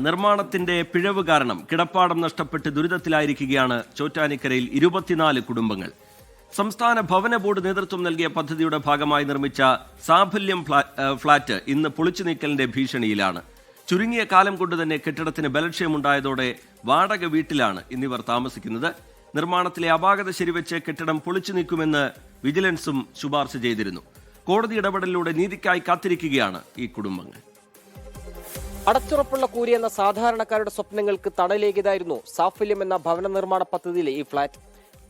നിർമ്മാണത്തിന്റെ പിഴവ് കാരണം കിടപ്പാടം നഷ്ടപ്പെട്ട് ദുരിതത്തിലായിരിക്കുകയാണ് ചോറ്റാനിക്കരയിൽ 24 കുടുംബങ്ങൾ. സംസ്ഥാന ഭവന ബോർഡ് നേതൃത്വം നൽകിയ പദ്ധതിയുടെ ഭാഗമായി നിർമ്മിച്ച സാഫല്യം ഫ്ളാറ്റ് ഇന്ന് പൊളിച്ചു നീക്കലിന്റെ ഭീഷണിയിലാണ്. ചുരുങ്ങിയ കാലം കൊണ്ട് തന്നെ കെട്ടിടത്തിന് ബലക്ഷയമുണ്ടായതോടെ വാടക വീട്ടിലാണ് ഇന്നിവർ താമസിക്കുന്നത്. നിർമ്മാണത്തിലെ അപാകത ശരിവെച്ച് കെട്ടിടം പൊളിച്ചു നീക്കുമെന്ന് വിജിലൻസും ശുപാർശ ചെയ്തിരുന്നു. കോടതി ഇടപെടലിലൂടെ നീതിക്കായി കാത്തിരിക്കുകയാണ് ഈ കുടുംബങ്ങൾ. അടച്ചുറപ്പുള്ള കൂരി എന്ന സാധാരണക്കാരുടെ സ്വപ്നങ്ങൾക്ക് തണലേകിയതായിരുന്നു സാഫല്യം എന്ന ഭവന നിർമ്മാണ പദ്ധതിയിലെ ഈ ഫ്ളാറ്റ്.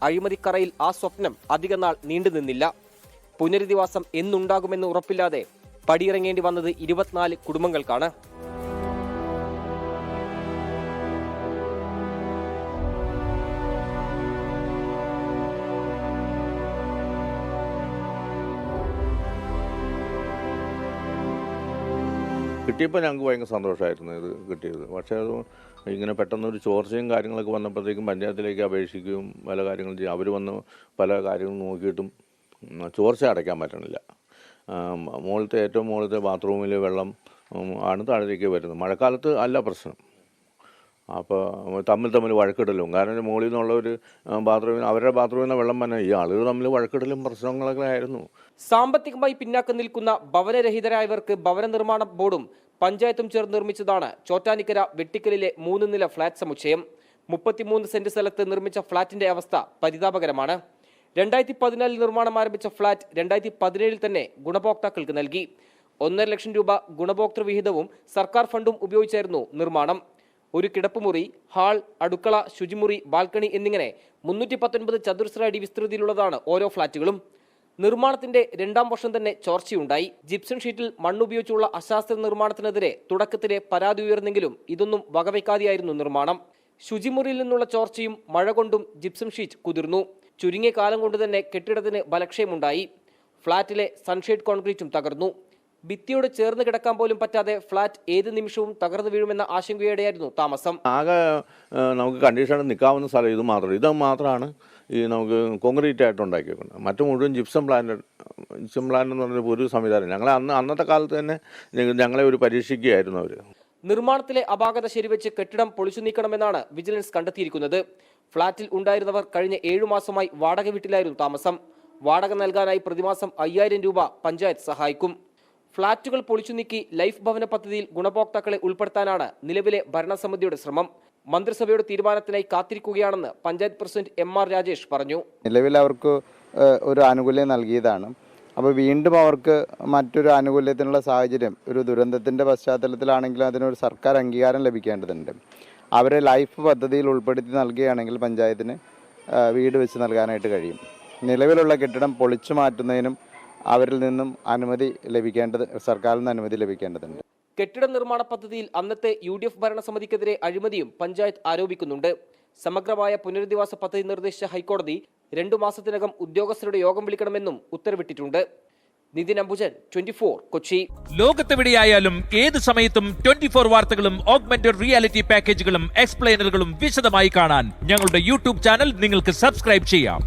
അഴിമതിക്കറയിൽ ആ സ്വപ്നം അധികനാൾ നീണ്ടുനിന്നില്ല. പുനരധിവാസം എന്നുണ്ടാകുമെന്ന് ഉറപ്പില്ലാതെ പടിയിറങ്ങേണ്ടി വന്നത് 24 കുടുംബങ്ങൾക്കാണ്. കിട്ടിയപ്പോൾ ഞങ്ങൾക്ക് ഭയങ്കര സന്തോഷമായിരുന്നു ഇത് കിട്ടിയത്. പക്ഷേ അത് ഇങ്ങനെ പെട്ടെന്നൊരു ചോർച്ചയും കാര്യങ്ങളൊക്കെ വന്നപ്പോഴത്തേക്കും പഞ്ചായത്തിലേക്ക് അപേക്ഷിക്കുകയും പല കാര്യങ്ങളും ചെയ്യും. അവർ വന്ന് പല കാര്യങ്ങളും നോക്കിയിട്ടും ചോർച്ച അടയ്ക്കാൻ പറ്റണില്ല. ഏറ്റവും മുകളിലത്തെ ബാത്റൂമിൽ വെള്ളം ആണ് താഴേക്ക് വരുന്നത്. മഴക്കാലത്ത് അല്ല പ്രശ്നം. അപ്പോൾ തമ്മിൽ വഴക്കിടലും, കാരണം മുകളിൽ നിന്നുള്ള ഒരു ബാത്റൂമിൽ അവരുടെ ബാത്റൂമിൽ നിന്ന് വെള്ളം വന്നാൽ ഈ ആളുകൾ തമ്മിൽ വഴക്കിടലും പ്രശ്നങ്ങളൊക്കെ ആയിരുന്നു. സാമ്പത്തികമായി പിന്നാക്കം നിൽക്കുന്ന ഭവനരഹിതരായവർക്ക് ഭവന നിർമ്മാണ ബോർഡും പഞ്ചായത്തും ചേർന്ന് നിർമ്മിച്ചതാണ് ചോറ്റാനിക്കര വെട്ടിക്കലിലെ 3 നില ഫ്ളാറ്റ് സമുച്ചയം. 33 സെന്റ് സ്ഥലത്ത് നിർമ്മിച്ച ഫ്ളാറ്റിന്റെ അവസ്ഥ പരിതാപകരമാണ്. 2014 നിർമ്മാണം ആരംഭിച്ച ഫ്ളാറ്റ് 2017 തന്നെ ഗുണഭോക്താക്കൾക്ക് നൽകി. 1.5 ലക്ഷം രൂപ ഗുണഭോക്തൃ വിഹിതവും സർക്കാർ ഫണ്ടും ഉപയോഗിച്ചായിരുന്നു നിർമ്മാണം. ഒരു കിടപ്പുമുറി, ഹാൾ, അടുക്കള, ശുചിമുറി, ബാൽക്കണി എന്നിങ്ങനെ 319 ചതുരശ്ര അടി വിസ്തൃതിയിലുള്ളതാണ് ഓരോ ഫ്ളാറ്റുകളും. നിർമ്മാണത്തിന്റെ 2ാം വർഷം തന്നെ ചോർച്ചയുണ്ടായി. ജിപ്സം ഷീറ്റിൽ മണ്ണുപയോഗിച്ചുള്ള അശാസ്ത്ര നിർമ്മാണത്തിനെതിരെ തുടക്കത്തിലെ പരാതി ഉയർന്നെങ്കിലും ഇതൊന്നും വകവയ്ക്കാതെയായിരുന്നു നിർമ്മാണം. ശുചിമുറിയിൽ നിന്നുള്ള ചോർച്ചയും മഴ കൊണ്ടും ജിപ്സം ഷീറ്റ് കുതിർന്നു. ചുരുങ്ങിയ കാലം കൊണ്ട് തന്നെ കെട്ടിടത്തിന് ബലക്ഷയമുണ്ടായി. ഫ്ളാറ്റിലെ സൺഷെയ്ഡ് കോൺക്രീറ്റും തകർന്നു. ഭിത്തിയോട് ചേർന്ന് കിടക്കാൻ പോലും പറ്റാതെ ഫ്ളാറ്റ് ഏത് നിമിഷവും തകർന്നു വീഴുമെന്ന ആശങ്കയോടെയായിരുന്നു താമസം. ആകെ നമുക്ക് കണ്ടീഷനിൽ നിൽക്കാവുന്ന സ്ഥലം ഇത് മാത്രമാണ് ഈ നമുക്ക് കോൺക്രീറ്റ് ആയിട്ട് ഉണ്ടാക്കിയേക്കുന്നത്. മറ്റു മുഴുവൻ ജിപ്സം പ്ലാന്റ് എന്ന് പറഞ്ഞ ഒരു സംവിധാനം ഞങ്ങളെ അന്നത്തെ കാലത്ത് തന്നെ ഞങ്ങളെ ഒരു പരീക്ഷിക്കുകയായിരുന്നു അവർ. നിർമ്മാണത്തിലെ അപാകത ശരിവെച്ച് കെട്ടിടം പൊളിച്ചു നീക്കണമെന്നാണ് വിജിലൻസ് കണ്ടെത്തിയിരിക്കുന്നത്. ഫ്ളാറ്റിൽ ഉണ്ടായിരുന്നവർ കഴിഞ്ഞ 7 മാസമായി വാടക വീട്ടിലായിരുന്നു താമസം. വാടക നൽകാനായി പ്രതിമാസം 5000 രൂപ പഞ്ചായത്ത് സഹായിക്കും. ഫ്ളാറ്റുകൾ പൊളിച്ചു നീക്കി ലൈഫ് ഭവന പദ്ധതിയിൽ ഗുണഭോക്താക്കളെ ഉൾപ്പെടുത്താനാണ് നിലവിലെ ഭരണസമിതിയുടെ ശ്രമം. മന്ത്രിസഭയുടെ തീരുമാനത്തിനായി കാത്തിരിക്കുകയാണെന്ന് പഞ്ചായത്ത് പ്രസിഡന്റ് MR രാജേഷ് പറഞ്ഞു. നിലവിൽ അവർക്ക് ഒരു ആനുകൂല്യം നൽകിയതാണ്. അപ്പോൾ വീണ്ടും അവർക്ക് മറ്റൊരു ആനുകൂല്യത്തിനുള്ള സാഹചര്യം ഒരു ദുരന്തത്തിൻ്റെ പശ്ചാത്തലത്തിലാണെങ്കിലും അതിനൊരു സർക്കാർ അംഗീകാരം ലഭിക്കേണ്ടതുണ്ട്. അവരെ ലൈഫ് പദ്ധതിയിൽ ഉൾപ്പെടുത്തി നൽകുകയാണെങ്കിൽ പഞ്ചായത്തിന് വീട് വെച്ച് നൽകാനായിട്ട് കഴിയും. നിലവിലുള്ള കെട്ടിടം പൊളിച്ചു മാറ്റുന്നതിനും അവരിൽ നിന്നും സർക്കാരിൽ നിന്ന് അനുമതി ലഭിക്കേണ്ടതുണ്ട്. കെട്ടിട നിർമ്മാണ പദ്ധതിയിൽ അന്നത്തെ UDF ഭരണസമിതിക്കെതിരെ അഴിമതിയും പഞ്ചായത്ത് ആരോപിക്കുന്നുണ്ട്. സമഗ്രമായ പുനരധിവാസ പദ്ധതി നിർദ്ദേശിച്ച ഹൈക്കോടതി 2 മാസത്തിനകം ഉദ്യോഗസ്ഥരുടെ യോഗം വിളിക്കണമെന്നും ഉത്തരവിട്ടിട്ടുണ്ട്. നിതിൻ അംബുജൻ, 24 കൊച്ചി. ലോകത്തെവിടെയായാലും ഏത് സമയത്തും 24 വാർത്തകളും ഓഗ്മെന്റഡ് റിയാലിറ്റി പാക്കേജുകളും എക്സ്പ്ലെയിനറുകളും വിശദമായി കാണാൻ ഞങ്ങളുടെ YouTube ചാനൽ നിങ്ങൾക്ക് സബ്സ്ക്രൈബ് ചെയ്യാം.